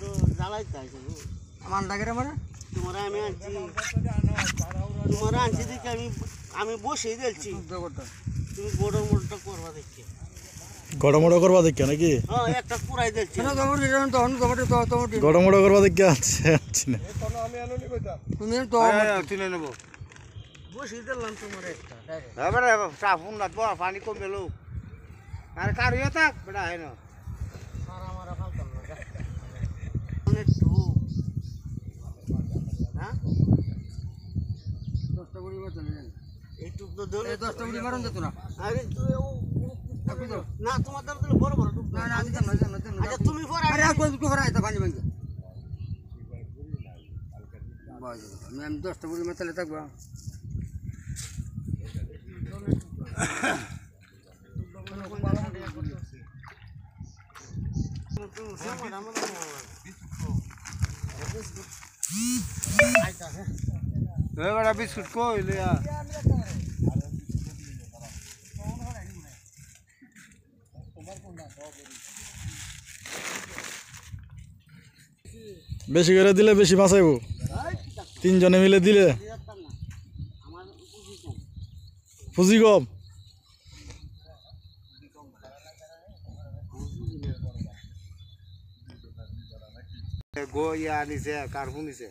তো জ্বালাই চাইছে মান লাগে রে মানে তোমার আমি আনছি তোমার আনছি দেখি আমি বসেই দিয়েছি তুমি বড় মোড়টা করবা দেখি গড়মড়ো করবা দেখে নাকি হ্যাঁ একটা পুরাই দিয়েছি গড়মড়ো করবা দেখে আনছি না তুমি তো তুলে নেবো বসেই দিলাম তোমার একটা এবারে সাফুন না তো পানি কম গেল আর কার ইয়ে থাক বেটা হয় না মারা মারা ফালতাম না অনেক ধূপ হ্যাঁ 10টা গুড়ি মতন এইটুক তো ধরে 10টা গুড়ি মারন যেত না আরে না তোমার দাম তো বড় বড় টুক না না দিতাম না আচ্ছা তুমি পর আরে আর কোন টুকরা আইতা পানি ভাঙে বাজ আমি 10টা গুড়ি মতলে থাকবো बड़ा बिस्कुट को लिया বেশি করে দিলে বেশি বাঁচাইবো তিনজনে মিলে দিলে পুঁজি কম गो या निसे कारफू निसे